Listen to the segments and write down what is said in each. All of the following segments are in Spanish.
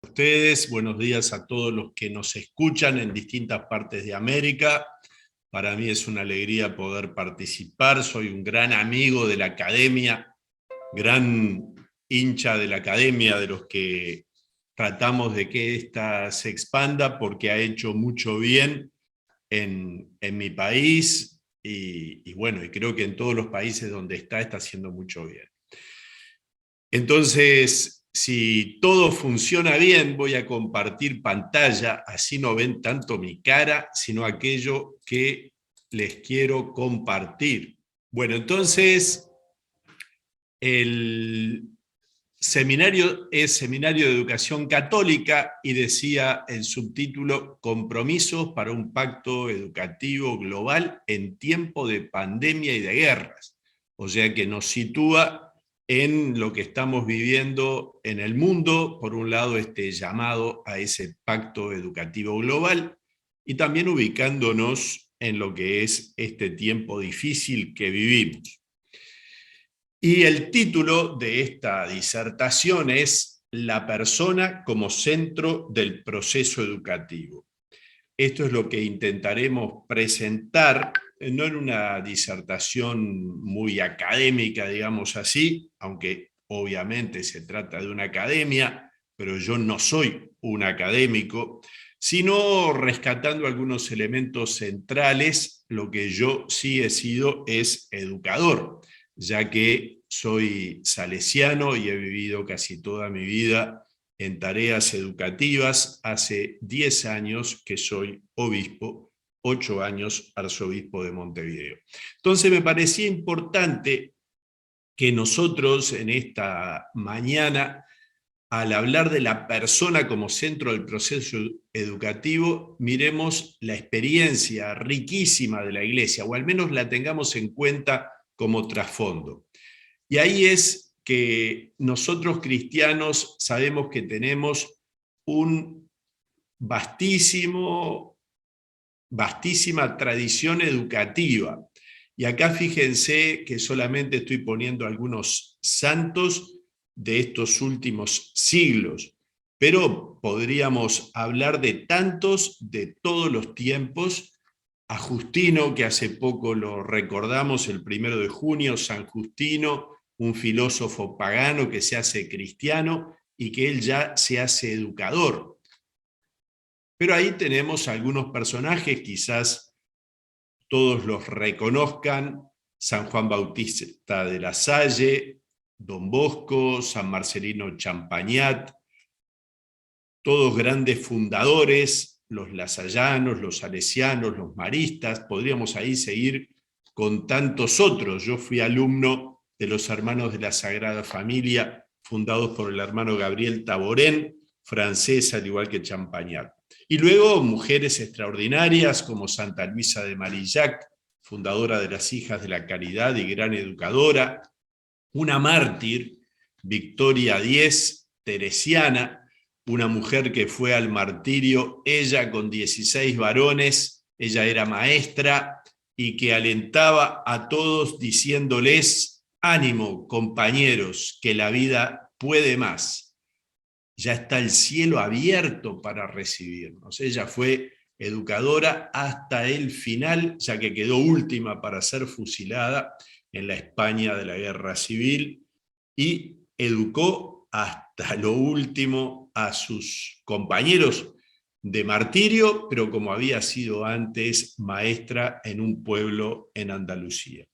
Ustedes, buenos días a todos los que nos escuchan en distintas partes de América. Para mí es una alegría poder participar. Soy un gran amigo de la academia, gran hincha de la academia, de los que tratamos de que ésta se expanda porque ha hecho mucho bien en mi país y bueno, y creo que en todos los países donde está haciendo mucho bien. Entonces, si todo funciona bien, voy a compartir pantalla, así no ven tanto mi cara, sino aquello que les quiero compartir. Bueno, entonces, el seminario es Seminario de Educación Católica y decía el subtítulo Compromisos para un pacto educativo global en tiempo de pandemia y de guerras. O sea que nos sitúa en lo que estamos viviendo en el mundo, por un lado este llamado a ese pacto educativo global y también ubicándonos en lo que es este tiempo difícil que vivimos. Y el título de esta disertación es La persona como centro del proceso educativo. Esto es lo que intentaremos presentar, no en una disertación muy académica, digamos así, aunque obviamente se trata de una academia, pero yo no soy un académico, sino rescatando algunos elementos centrales. Lo que yo sí he sido es educador, ya que soy salesiano y he vivido casi toda mi vida en tareas educativas. Hace 10 años que soy obispo, 8 años arzobispo de Montevideo. Entonces me parecía importante que nosotros en esta mañana, al hablar de la persona como centro del proceso educativo, miremos la experiencia riquísima de la Iglesia, o al menos la tengamos en cuenta como trasfondo. Y ahí es que nosotros cristianos sabemos que tenemos un vastísima tradición educativa. Y acá fíjense que solamente estoy poniendo algunos santos de estos últimos siglos, pero podríamos hablar de tantos de todos los tiempos. A Justino, que hace poco lo recordamos, el 1 de junio, San Justino, un filósofo pagano que se hace cristiano y que él ya se hace educador. Pero ahí tenemos algunos personajes, quizás todos los reconozcan: San Juan Bautista de la Salle, Don Bosco, San Marcelino Champagnat, todos grandes fundadores, los lasallanos, los salesianos, los maristas. Podríamos ahí seguir con tantos otros. Yo fui alumno de los Hermanos de la Sagrada Familia, fundados por el hermano Gabriel Taborén, francés al igual que Champagnat. Y luego mujeres extraordinarias como Santa Luisa de Marillac, fundadora de las Hijas de la Caridad y gran educadora, una mártir, Victoria Diez, teresiana, una mujer que fue al martirio, ella con 16 varones, ella era maestra y que alentaba a todos diciéndoles: ánimo, compañeros, que la vida puede más. Ya está el cielo abierto para recibirnos. Ella fue educadora hasta el final, ya que quedó última para ser fusilada en la España de la Guerra Civil, y educó hasta lo último a sus compañeros de martirio, pero como había sido antes maestra en un pueblo en Andalucía.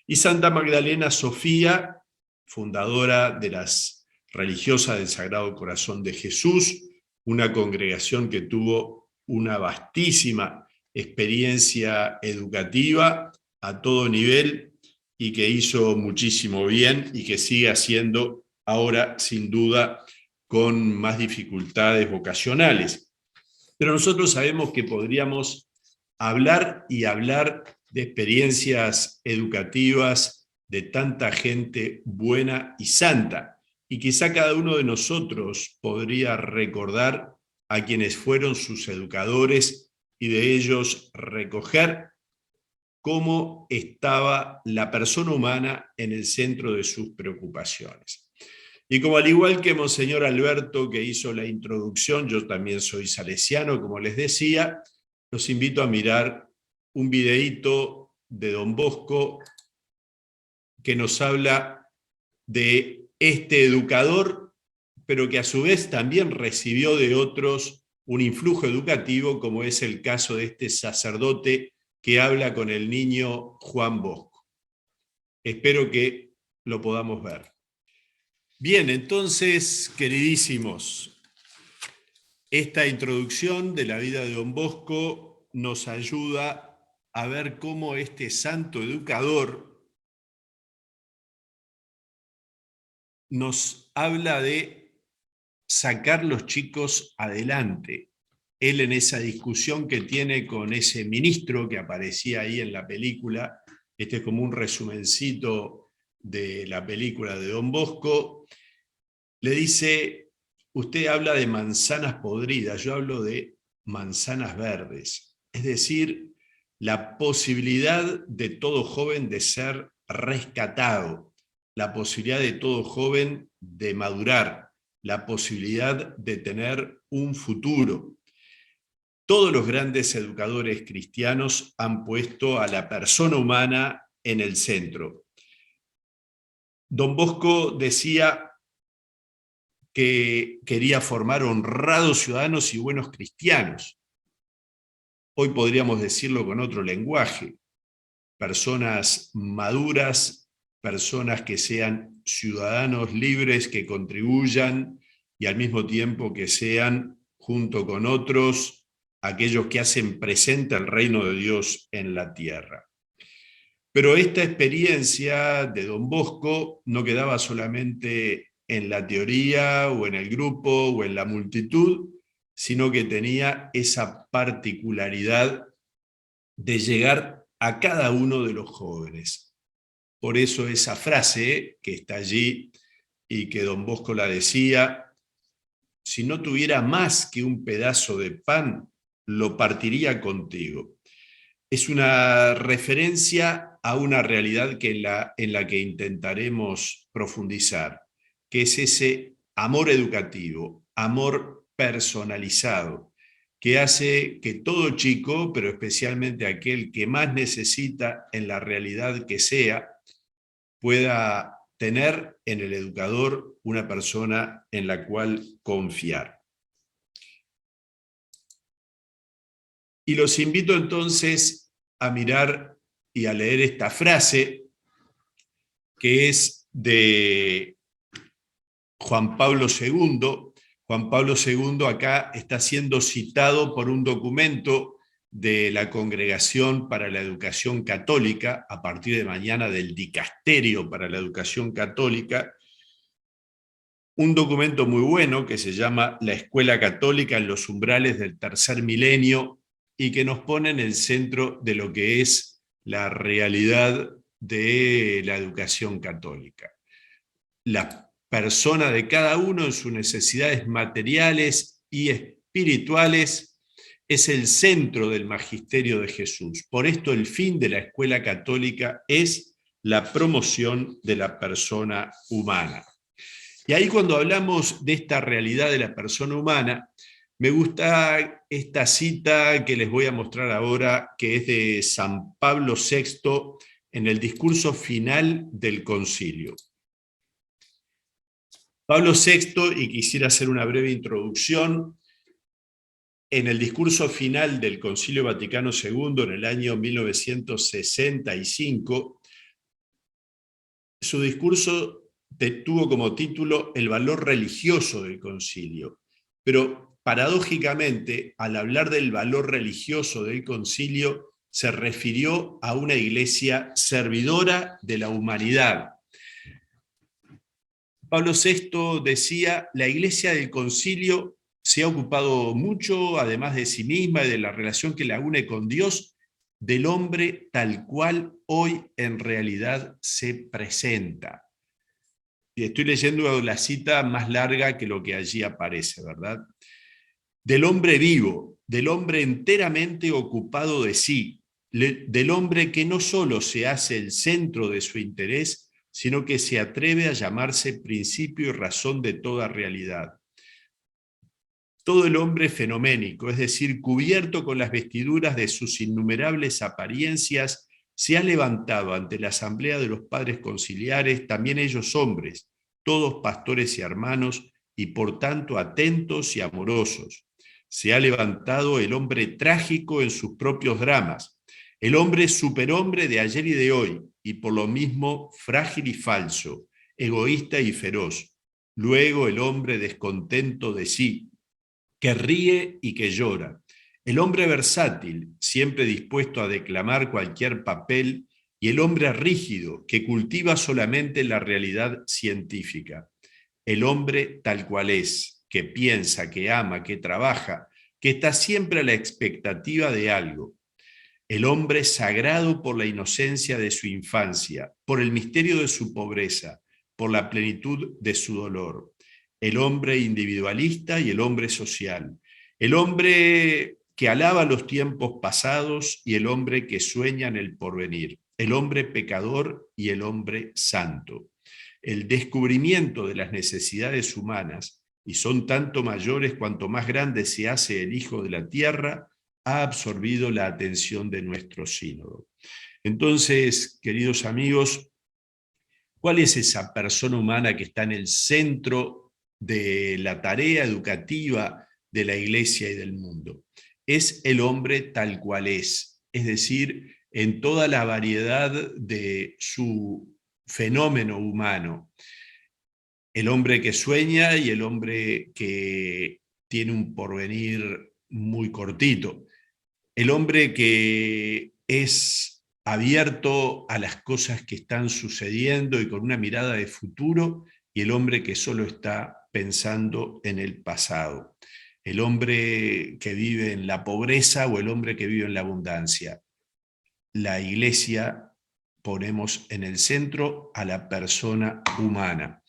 Y Santa Magdalena Sofía, fundadora de las Religiosas del Sagrado Corazón de Jesús, una congregación que tuvo una vastísima experiencia educativa a todo nivel y que hizo muchísimo bien y que sigue haciendo ahora sin duda con más dificultades vocacionales. Pero nosotros sabemos que podríamos hablar y hablar de experiencias educativas de tanta gente buena y santa, y quizá cada uno de nosotros podría recordar a quienes fueron sus educadores y de ellos recoger cómo estaba la persona humana en el centro de sus preocupaciones. Y como al igual que Monseñor Alberto, que hizo la introducción, yo también soy salesiano, como les decía, los invito a mirar un videíto de Don Bosco que nos habla de este educador, pero que a su vez también recibió de otros un influjo educativo, como es el caso de este sacerdote que habla con el niño Juan Bosco. Espero que lo podamos ver. Bien, entonces, queridísimos, esta introducción de la vida de Don Bosco nos ayuda a ver cómo este santo educador nos habla de sacar los chicos adelante. Él en esa discusión que tiene con ese ministro que aparecía ahí en la película, este es como un resumencito de la película de Don Bosco, le dice, usted habla de manzanas podridas, yo hablo de manzanas verdes. Es decir, la posibilidad de todo joven de ser rescatado, la posibilidad de todo joven de madurar, la posibilidad de tener un futuro. Todos los grandes educadores cristianos han puesto a la persona humana en el centro. Don Bosco decía que quería formar honrados ciudadanos y buenos cristianos. Hoy podríamos decirlo con otro lenguaje, personas maduras, personas que sean ciudadanos libres, que contribuyan y al mismo tiempo que sean, junto con otros, aquellos que hacen presente el reino de Dios en la tierra. Pero esta experiencia de Don Bosco no quedaba solamente en la teoría o en el grupo o en la multitud, sino que tenía esa particularidad de llegar a cada uno de los jóvenes. Por eso esa frase que está allí y que Don Bosco la decía, si no tuviera más que un pedazo de pan, lo partiría contigo. Es una referencia a una realidad que en la que intentaremos profundizar, que es ese amor educativo, amor personalizado, que hace que todo chico, pero especialmente aquel que más necesita en la realidad que sea, pueda tener en el educador una persona en la cual confiar. Y los invito entonces a mirar y a leer esta frase que es de Juan Pablo II. Juan Pablo II acá está siendo citado por un documento de la Congregación para la Educación Católica, a partir de mañana del Dicasterio para la Educación Católica, un documento muy bueno que se llama La Escuela Católica en los umbrales del tercer milenio y que nos pone en el centro de lo que es la realidad de la educación católica. La persona de cada uno en sus necesidades materiales y espirituales es el centro del magisterio de Jesús. Por esto el fin de la escuela católica es la promoción de la persona humana. Y ahí cuando hablamos de esta realidad de la persona humana, me gusta esta cita que les voy a mostrar ahora, que es de San Pablo VI en el discurso final del concilio. Pablo VI, y quisiera hacer una breve introducción, en el discurso final del Concilio Vaticano II en el año 1965, su discurso tuvo como título El valor religioso del concilio, pero paradójicamente, al hablar del valor religioso del concilio, se refirió a una iglesia servidora de la humanidad. Pablo VI decía, la iglesia del concilio se ha ocupado mucho, además de sí misma y de la relación que la une con Dios, del hombre tal cual hoy en realidad se presenta. Y estoy leyendo la cita más larga que lo que allí aparece, ¿verdad? Del hombre vivo, del hombre enteramente ocupado de sí, del hombre que no solo se hace el centro de su interés, sino que se atreve a llamarse principio y razón de toda realidad. Todo el hombre fenoménico, es decir, cubierto con las vestiduras de sus innumerables apariencias, se ha levantado ante la asamblea de los padres conciliares, también ellos hombres, todos pastores y hermanos, y por tanto atentos y amorosos. Se ha levantado el hombre trágico en sus propios dramas, el hombre superhombre de ayer y de hoy, y por lo mismo frágil y falso, egoísta y feroz. Luego el hombre descontento de sí, que ríe y que llora. El hombre versátil, siempre dispuesto a declamar cualquier papel, y el hombre rígido, que cultiva solamente la realidad científica. El hombre tal cual es, que piensa, que ama, que trabaja, que está siempre a la expectativa de algo. El hombre sagrado por la inocencia de su infancia, por el misterio de su pobreza, por la plenitud de su dolor. El hombre individualista y el hombre social. El hombre que alaba los tiempos pasados y el hombre que sueña en el porvenir. El hombre pecador y el hombre santo. El descubrimiento de las necesidades humanas, y son tanto mayores cuanto más grande se hace el Hijo de la Tierra, ha absorbido la atención de nuestro sínodo. Entonces, queridos amigos, ¿cuál es esa persona humana que está en el centro de la tarea educativa de la Iglesia y del mundo? Es el hombre tal cual es decir, en toda la variedad de su fenómeno humano. El hombre que sueña y el hombre que tiene un porvenir muy cortito. El hombre que es abierto a las cosas que están sucediendo y con una mirada de futuro, y el hombre que solo está pensando en el pasado. El hombre que vive en la pobreza o el hombre que vive en la abundancia. La Iglesia ponemos en el centro a la persona humana.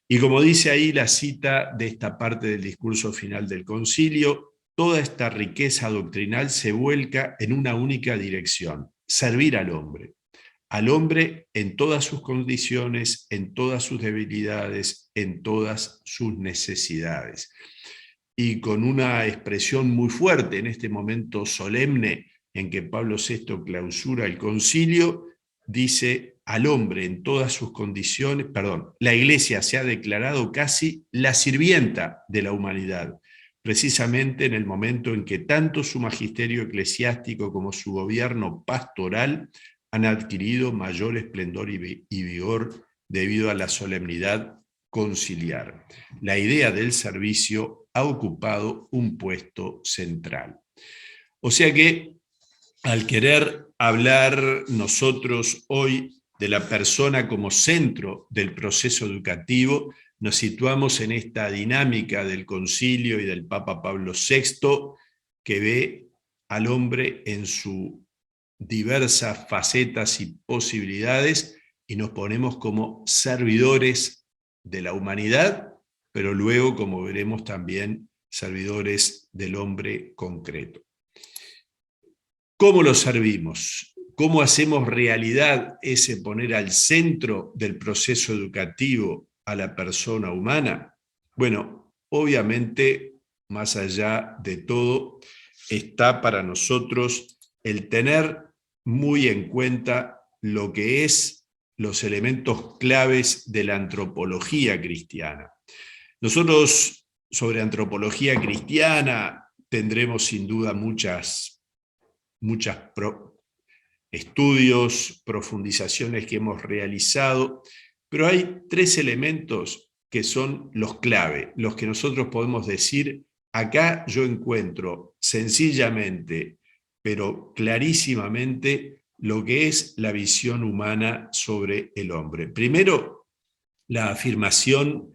Y como dice ahí la cita de esta parte del discurso final del concilio, toda esta riqueza doctrinal se vuelca en una única dirección: servir al hombre en todas sus condiciones, en todas sus debilidades, en todas sus necesidades. Y con una expresión muy fuerte en este momento solemne en que Pablo VI clausura el concilio, dice: al hombre en todas sus condiciones, la Iglesia se ha declarado casi la sirvienta de la humanidad, precisamente en el momento en que tanto su magisterio eclesiástico como su gobierno pastoral han adquirido mayor esplendor y vigor debido a la solemnidad conciliar. La idea del servicio ha ocupado un puesto central. O sea que, al querer hablar nosotros hoy de la persona como centro del proceso educativo, nos situamos en esta dinámica del concilio y del Papa Pablo VI, que ve al hombre en sus diversas facetas y posibilidades, y nos ponemos como servidores de la humanidad, pero luego, como veremos también, servidores del hombre concreto. ¿Cómo lo servimos? ¿Cómo hacemos realidad ese poner al centro del proceso educativo a la persona humana? Bueno, obviamente, más allá de todo, está para nosotros el tener muy en cuenta lo que es los elementos claves de la antropología cristiana. Nosotros, sobre antropología cristiana, tendremos sin duda muchos estudios, profundizaciones que hemos realizado, pero hay tres elementos que son los clave, los que nosotros podemos decir: acá yo encuentro sencillamente, pero clarísimamente, lo que es la visión humana sobre el hombre. Primero, la afirmación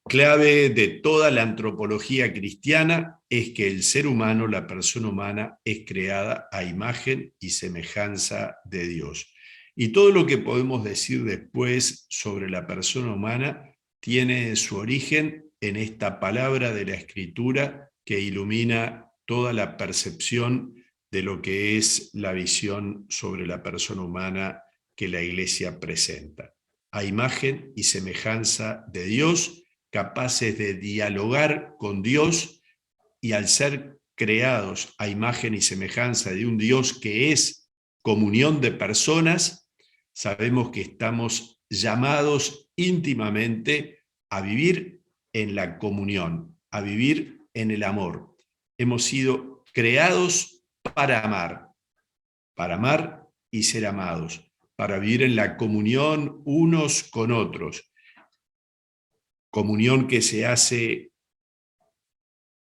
clave de toda la antropología cristiana es que el ser humano, la persona humana, es creada a imagen y semejanza de Dios. Y todo lo que podemos decir después sobre la persona humana tiene su origen en esta palabra de la Escritura que ilumina toda la percepción de lo que es la visión sobre la persona humana que la Iglesia presenta. a imagen y semejanza de Dios, capaces de dialogar con Dios, y al ser creados a imagen y semejanza de un Dios que es comunión de personas, sabemos que estamos llamados íntimamente a vivir en la comunión, a vivir en el amor. Hemos sido creados para amar y ser amados, para vivir en la comunión unos con otros. Comunión que se hace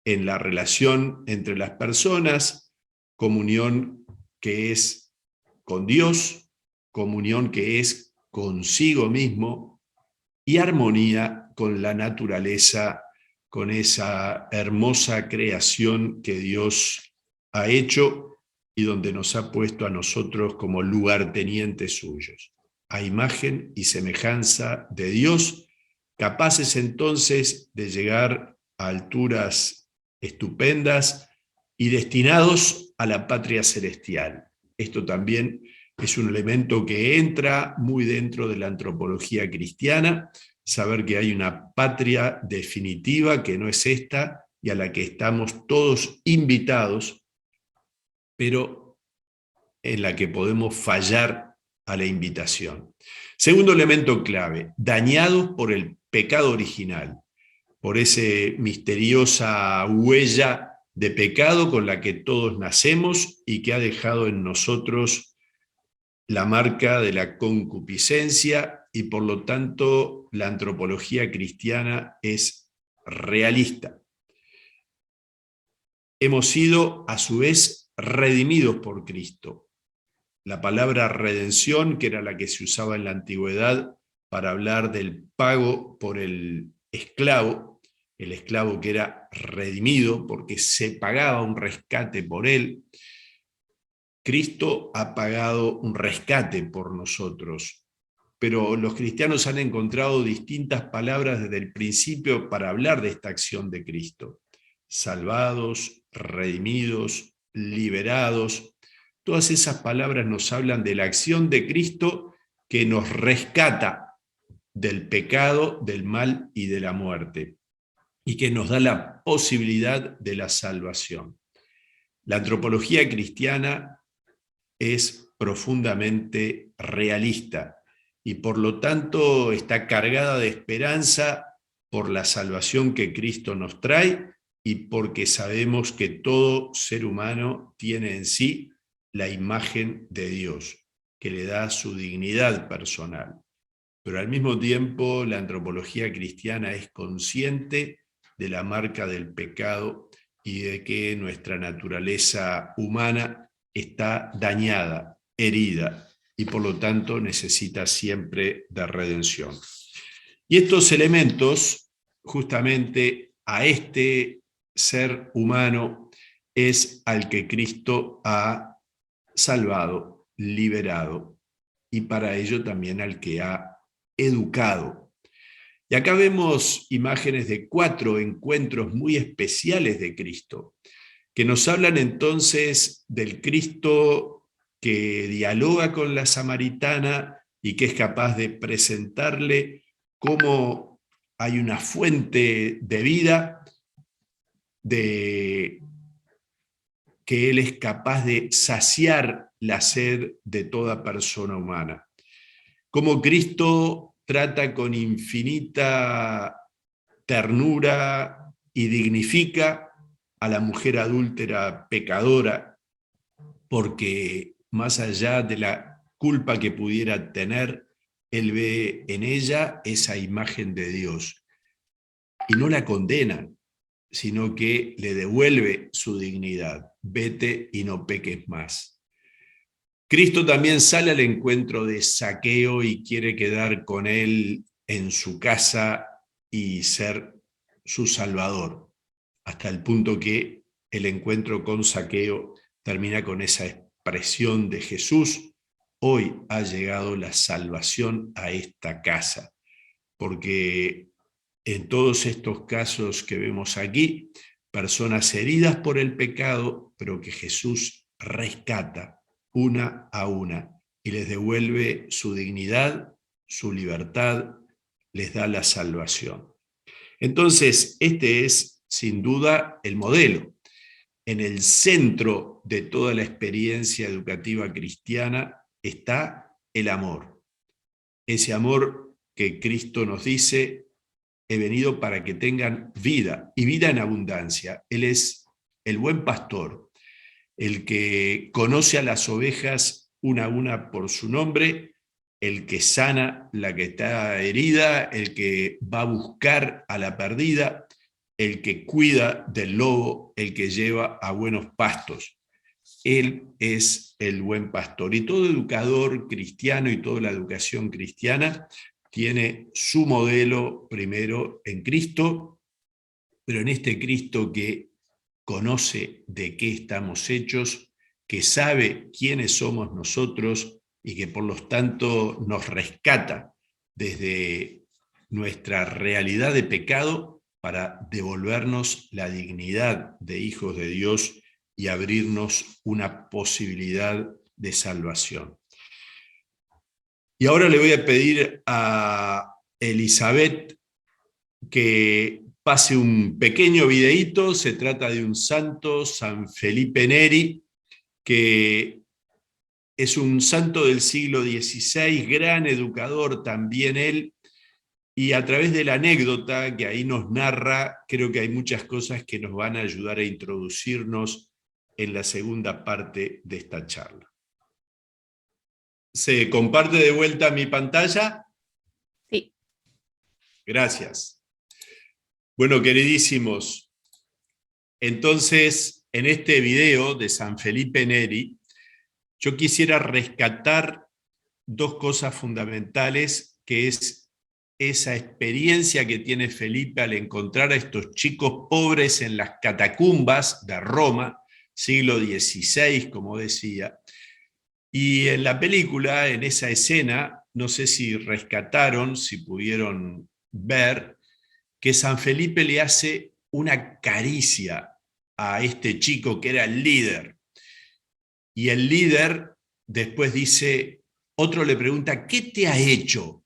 en la relación entre las personas, comunión que es con Dios, comunión que es consigo mismo y armonía con la naturaleza, con esa hermosa creación que Dios ha hecho y donde nos ha puesto a nosotros como lugartenientes suyos, a imagen y semejanza de Dios, capaces entonces de llegar a alturas estupendas y destinados a la patria celestial. Esto también es un elemento que entra muy dentro de la antropología cristiana, saber que hay una patria definitiva que no es esta y a la que estamos todos invitados, pero en la que podemos fallar a la invitación. Segundo elemento clave, dañados por el pecado original, por esa misteriosa huella de pecado con la que todos nacemos y que ha dejado en nosotros la marca de la concupiscencia, y por lo tanto la antropología cristiana es realista. Hemos sido a su vez redimidos por Cristo. La palabra redención, que era la que se usaba en la antigüedad para hablar del pago por el esclavo que era redimido porque se pagaba un rescate por él. Cristo ha pagado un rescate por nosotros, pero los cristianos han encontrado distintas palabras desde el principio para hablar de esta acción de Cristo. Salvados, redimidos, liberados. Todas esas palabras nos hablan de la acción de Cristo que nos rescata del pecado, del mal y de la muerte, y que nos da la posibilidad de la salvación. La antropología cristiana es profundamente realista y por lo tanto está cargada de esperanza por la salvación que Cristo nos trae y porque sabemos que todo ser humano tiene en sí la imagen de Dios, que le da su dignidad personal. Pero al mismo tiempo la antropología cristiana es consciente de la marca del pecado y de que nuestra naturaleza humana está dañada, herida, y por lo tanto necesita siempre de redención. Y estos elementos, justamente a este ser humano, es al que Cristo ha salvado, liberado, y para ello también al que ha educado. Y acá vemos imágenes de 4 encuentros muy especiales de Cristo, que nos hablan entonces del Cristo que dialoga con la samaritana y que es capaz de presentarle cómo hay una fuente de vida, de que Él es capaz de saciar la sed de toda persona humana. Cómo Cristo trata con infinita ternura y dignifica a la mujer adúltera pecadora, porque más allá de la culpa que pudiera tener, Él ve en ella esa imagen de Dios y no la condena, sino que le devuelve su dignidad. Vete y no peques más. Cristo también sale al encuentro de Zaqueo y quiere quedar con él en su casa y ser su salvador, hasta el punto que el encuentro con Zaqueo termina con esa expresión de Jesús: hoy ha llegado la salvación a esta casa, porque en todos estos casos que vemos aquí, personas heridas por el pecado, pero que Jesús rescata una a una y les devuelve su dignidad, su libertad, les da la salvación. Entonces, este es sin duda el modelo. En el centro de toda la experiencia educativa cristiana está el amor. Ese amor que Cristo nos dice: he venido para que tengan vida, y vida en abundancia. Él es el buen pastor, el que conoce a las ovejas una a una por su nombre, el que sana la que está herida, el que va a buscar a la perdida, el que cuida del lobo, el que lleva a buenos pastos. Él es el buen pastor. Y todo educador cristiano y toda la educación cristiana tiene su modelo primero en Cristo, pero en este Cristo que conoce de qué estamos hechos, que sabe quiénes somos nosotros y que por lo tanto nos rescata desde nuestra realidad de pecado para devolvernos la dignidad de hijos de Dios y abrirnos una posibilidad de salvación. Y ahora le voy a pedir a Elizabeth que pase un pequeño videíto. Se trata de un santo, San Felipe Neri, que es un santo del siglo XVI, gran educador también él, y a través de la anécdota que ahí nos narra, creo que hay muchas cosas que nos van a ayudar a introducirnos en la segunda parte de esta charla. ¿Se comparte de vuelta mi pantalla? Sí. Gracias. Bueno, queridísimos, entonces en este video de San Felipe Neri, yo quisiera rescatar dos cosas fundamentales, que es esa experiencia que tiene Felipe al encontrar a estos chicos pobres en las catacumbas de Roma, siglo XVI, como decía. Y en la película, en esa escena, no sé si rescataron, si pudieron ver, que San Felipe le hace una caricia a este chico que era el líder. Y el líder después dice, otro le pregunta, ¿qué te ha hecho?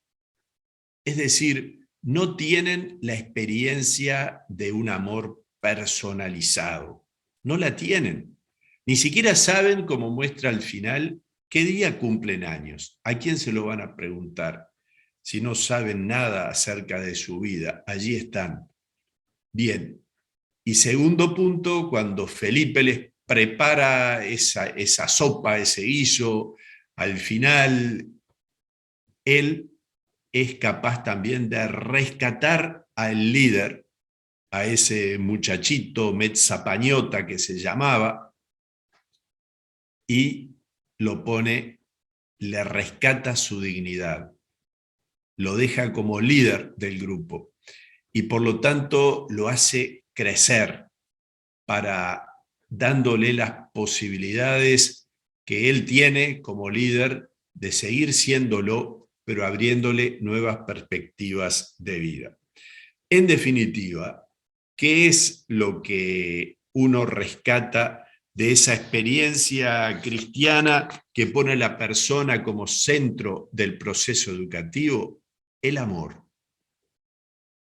Es decir, no tienen la experiencia de un amor personalizado. No la tienen. Ni siquiera saben, como muestra al final, qué día cumplen años. ¿A quién se lo van a preguntar? Si no saben nada acerca de su vida, allí están. Bien. Y segundo punto, cuando Felipe les prepara esa sopa, ese guiso, al final él es capaz también de rescatar al líder, a ese muchachito Mezzapañota que se llamaba, y lo pone, le rescata su dignidad, lo deja como líder del grupo y por lo tanto lo hace crecer para dándole las posibilidades que él tiene como líder de seguir siéndolo, pero abriéndole nuevas perspectivas de vida. En definitiva, ¿qué es lo que uno rescata de esa experiencia cristiana que pone a la persona como centro del proceso educativo? El amor.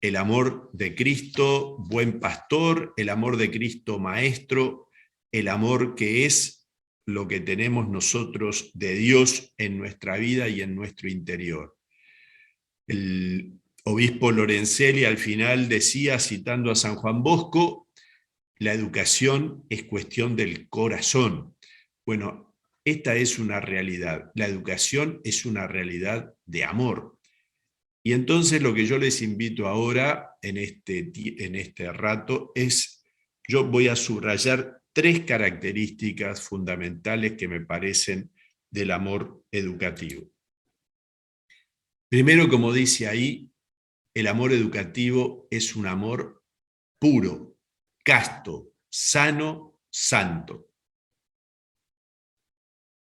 El amor de Cristo, buen pastor, el amor de Cristo, maestro, el amor que es lo que tenemos nosotros de Dios en nuestra vida y en nuestro interior. El obispo Lorenzelli al final decía, citando a San Juan Bosco, la educación es cuestión del corazón. Bueno, esta es una realidad. La educación es una realidad de amor. Y entonces lo que yo les invito ahora en este rato es, yo voy a subrayar 3 características fundamentales que me parecen del amor educativo. Primero, como dice ahí, el amor educativo es un amor puro, casto, sano, santo.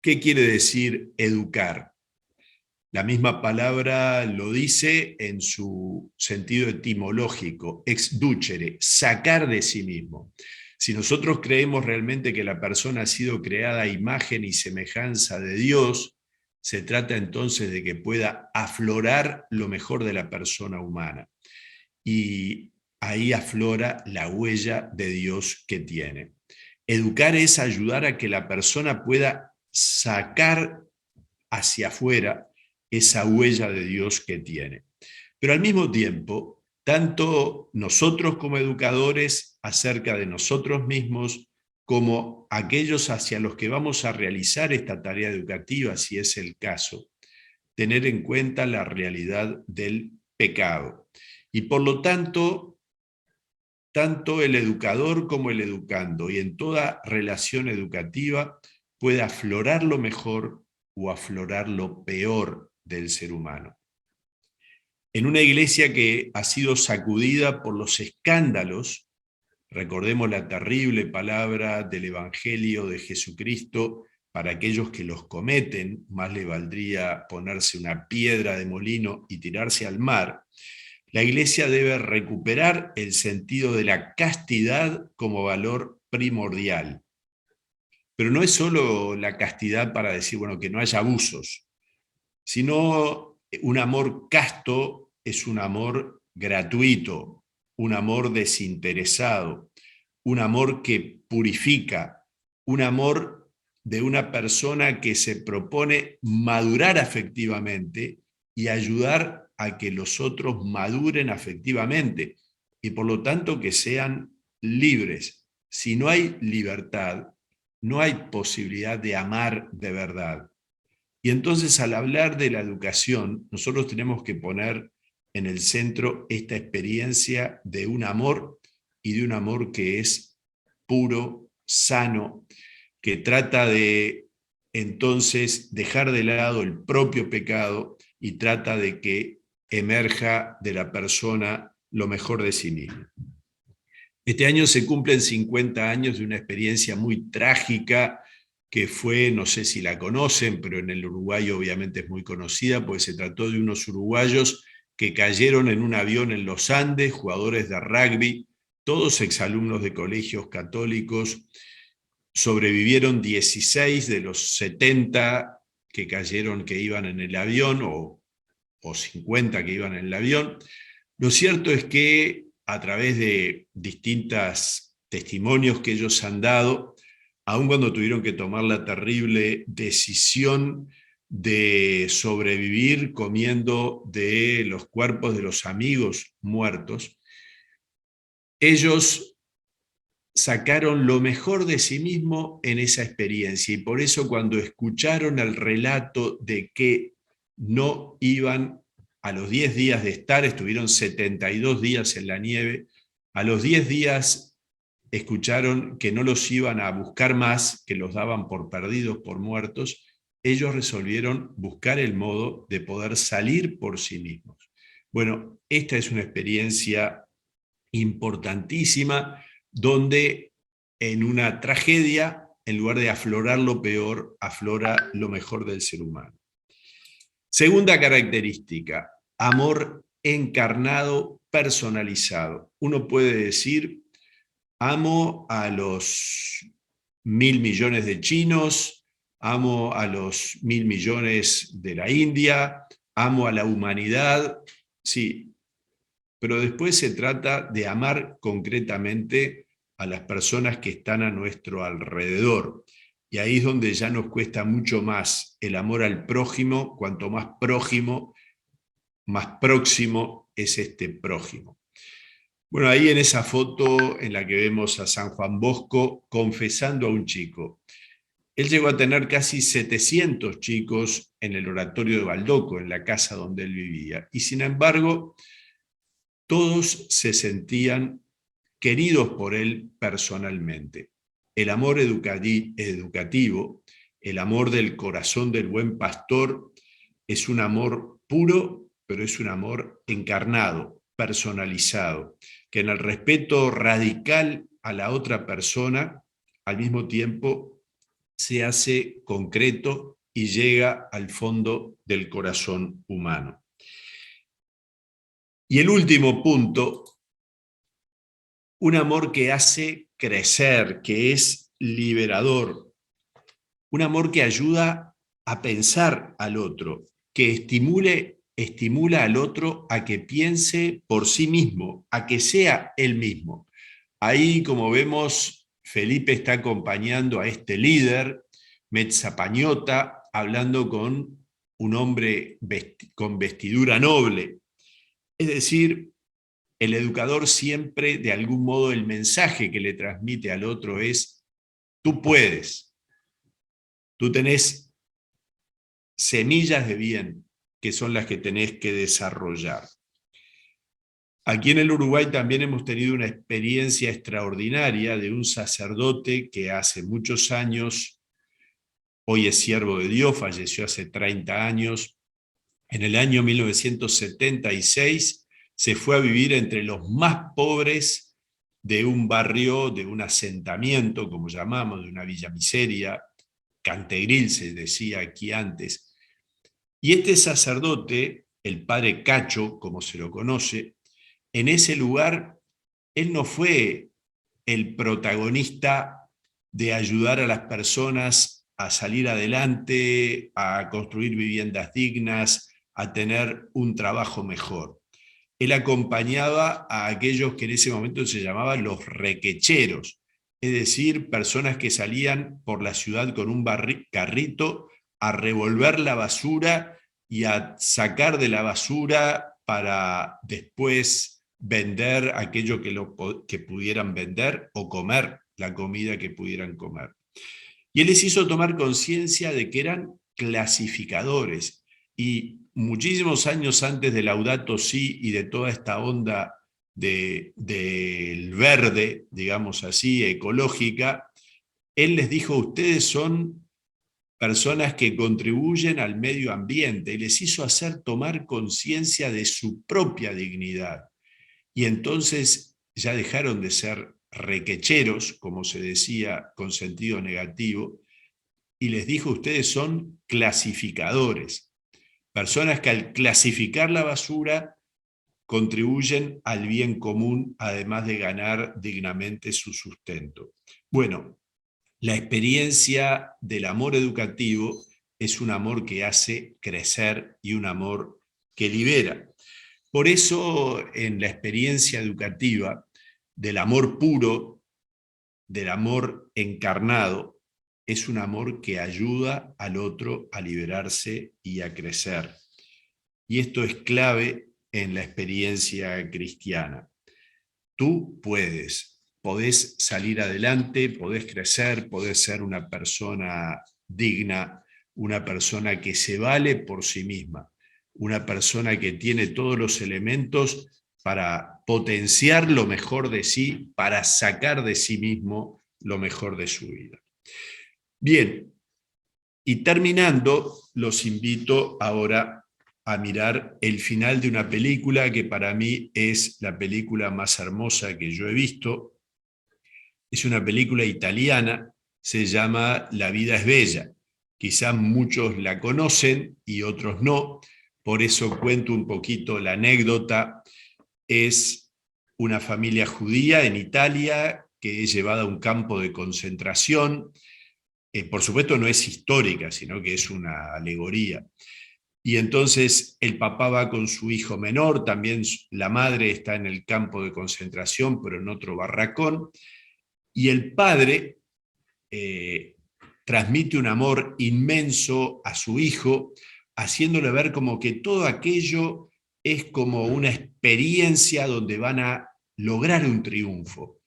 ¿Qué quiere decir educar? La misma palabra lo dice en su sentido etimológico, exducere, sacar de sí mismo. Si nosotros creemos realmente que la persona ha sido creada a imagen y semejanza de Dios, se trata entonces de que pueda aflorar lo mejor de la persona humana. Y ahí aflora la huella de Dios que tiene. Educar es ayudar a que la persona pueda sacar hacia afuera esa huella de Dios que tiene. Pero al mismo tiempo, tanto nosotros como educadores acerca de nosotros mismos, como aquellos hacia los que vamos a realizar esta tarea educativa, si es el caso, tener en cuenta la realidad del pecado. Y por lo tanto, tanto el educador como el educando, y en toda relación educativa, puede aflorar lo mejor o aflorar lo peor del ser humano. En una iglesia que ha sido sacudida por los escándalos, recordemos la terrible palabra del Evangelio de Jesucristo: para aquellos que los cometen, más le valdría ponerse una piedra de molino y tirarse al mar. La iglesia debe recuperar el sentido de la castidad como valor primordial. Pero no es solo la castidad para decir, bueno, que no haya abusos, sino un amor casto es un amor gratuito, un amor desinteresado, un amor que purifica, un amor de una persona que se propone madurar afectivamente y ayudar a que los otros maduren afectivamente y por lo tanto que sean libres. Si no hay libertad, no hay posibilidad de amar de verdad. Y entonces, al hablar de la educación, nosotros tenemos que poner en el centro esta experiencia de un amor, y de un amor que es puro, sano, que trata de entonces dejar de lado el propio pecado y trata de que emerja de la persona lo mejor de sí mismo. Este año se cumplen 50 años de una experiencia muy trágica que fue, no sé si la conocen, pero en el Uruguay obviamente es muy conocida, porque se trató de unos uruguayos que cayeron en un avión en los Andes, jugadores de rugby, todos exalumnos de colegios católicos. Sobrevivieron 16 de los 70 que cayeron, que iban en el avión, o 50 que iban en el avión. Lo cierto es que a través de distintos testimonios que ellos han dado, aun cuando tuvieron que tomar la terrible decisión de sobrevivir comiendo de los cuerpos de los amigos muertos, ellos sacaron lo mejor de sí mismo en esa experiencia, y por eso cuando escucharon el relato de que no iban a los 10 días de estar, estuvieron 72 días en la nieve, a los 10 días escucharon que no los iban a buscar más, que los daban por perdidos, por muertos. Ellos resolvieron buscar el modo de poder salir por sí mismos. Bueno, esta es una experiencia importantísima, donde en una tragedia, en lugar de aflorar lo peor, aflora lo mejor del ser humano. Segunda característica: amor encarnado, personalizado. Uno puede decir, amo a los 1.000 millones de chinos, amo a los 1.000 millones de la India, amo a la humanidad. Sí, pero después se trata de amar concretamente a las personas que están a nuestro alrededor. Y ahí es donde ya nos cuesta mucho más el amor al prójimo. Cuanto más prójimo, más próximo es este prójimo. Bueno, ahí en esa foto en la que vemos a San Juan Bosco confesando a un chico. Él llegó a tener casi 700 chicos en el oratorio de Baldoco, en la casa donde él vivía. Y sin embargo, todos se sentían queridos por él personalmente. El amor educativo, el amor del corazón del buen pastor, es un amor puro, pero es un amor encarnado, personalizado, que en el respeto radical a la otra persona, al mismo tiempo se hace concreto y llega al fondo del corazón humano. Y el último punto: un amor que hace crecer, que es liberador, un amor que ayuda a pensar al otro, que estimula al otro a que piense por sí mismo, a que sea él mismo. Ahí, como vemos, Felipe está acompañando a este líder, Mezzapañota, hablando con un hombre con vestidura noble. Es decir, el educador siempre, de algún modo, el mensaje que le transmite al otro es: tú puedes, tú tenés semillas de bien, que son las que tenés que desarrollar. Aquí en el Uruguay también hemos tenido una experiencia extraordinaria de un sacerdote que hace muchos años, hoy es siervo de Dios, falleció hace 30 años. En el año 1976 se fue a vivir entre los más pobres de un barrio, de un asentamiento, como llamamos, de una villa miseria, Cantegril se decía aquí antes. Y este sacerdote, el padre Cacho, como se lo conoce, en ese lugar, él no fue el protagonista de ayudar a las personas a salir adelante, a construir viviendas dignas, a tener un trabajo mejor. Él acompañaba a aquellos que en ese momento se llamaban los requecheros, es decir, personas que salían por la ciudad con un carrito a revolver la basura y a sacar de la basura para después vender aquello que pudieran vender o comer la comida que pudieran comer. Y él les hizo tomar conciencia de que eran clasificadores. Y muchísimos años antes de Laudato Si y de toda esta onda del verde, digamos así, ecológica, él les dijo: ustedes son personas que contribuyen al medio ambiente, y les hizo hacer tomar conciencia de su propia dignidad. Y entonces ya dejaron de ser requecheros, como se decía con sentido negativo, y les dijo: ustedes son clasificadores, personas que al clasificar la basura contribuyen al bien común, además de ganar dignamente su sustento. Bueno, la experiencia del amor educativo es un amor que hace crecer y un amor que libera. Por eso, en la experiencia educativa del amor puro, del amor encarnado, es un amor que ayuda al otro a liberarse y a crecer. Y esto es clave en la experiencia cristiana. Tú podés salir adelante, podés crecer, podés ser una persona digna, una persona que se vale por sí misma, una persona que tiene todos los elementos para potenciar lo mejor de sí, para sacar de sí mismo lo mejor de su vida. Bien, y terminando, los invito ahora a mirar el final de una película que para mí es la película más hermosa que yo he visto. Es una película italiana, se llama La vida es bella. Quizás muchos la conocen y otros no, por eso cuento un poquito la anécdota. Es una familia judía en Italia que es llevada a un campo de concentración. Por supuesto no es histórica, sino que es una alegoría. Y entonces el papá va con su hijo menor, también la madre está en el campo de concentración, pero en otro barracón, y el padre transmite un amor inmenso a su hijo, haciéndole ver como que todo aquello es como una experiencia donde van a lograr un triunfo.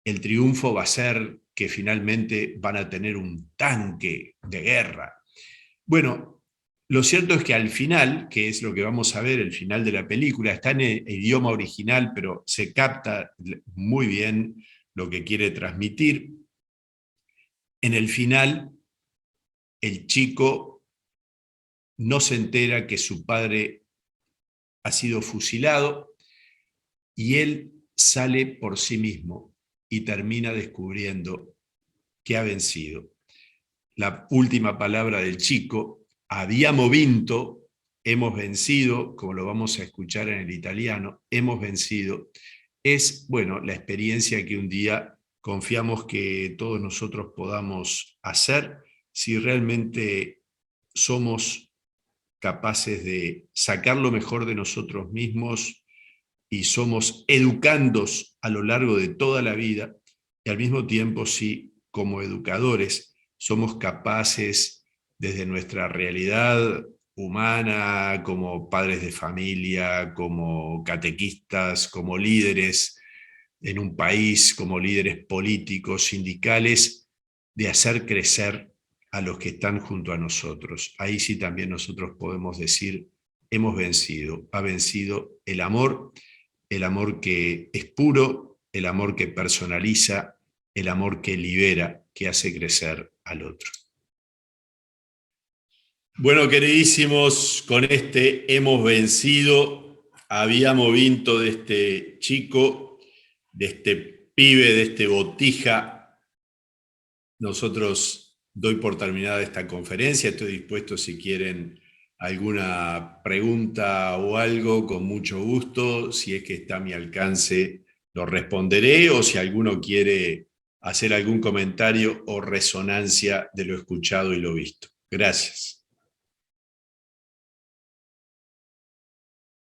El triunfo va a ser que finalmente van a tener un tanque de guerra. Bueno, lo cierto es que al final, que es lo que vamos a ver, el final de la película, está en el idioma original, pero se capta muy bien lo que quiere transmitir. En el final, el chico no se entera que su padre ha sido fusilado y él sale por sí mismo y termina descubriendo que ha vencido. La última palabra del chico: abbiamo vinto, hemos vencido, como lo vamos a escuchar en el italiano, hemos vencido, es, bueno, la experiencia que un día confiamos que todos nosotros podamos hacer si realmente somos capaces de sacar lo mejor de nosotros mismos y somos educandos a lo largo de toda la vida, y al mismo tiempo, si como educadores somos capaces desde nuestra realidad humana, como padres de familia, como catequistas, como líderes en un país, como líderes políticos, sindicales, de hacer crecer a los que están junto a nosotros. Ahí sí también nosotros podemos decir, hemos vencido, ha vencido el amor que es puro, el amor que personaliza, el amor que libera, que hace crecer al otro. Bueno, queridísimos, con este hemos vencido. Habíamos visto de este chico, de este pibe, de este botija. Nosotros doy por terminada esta conferencia. Estoy dispuesto, si quieren alguna pregunta o algo, con mucho gusto. Si es que está a mi alcance, lo responderé, o si alguno quiere hacer algún comentario o resonancia de lo escuchado y lo visto. Gracias.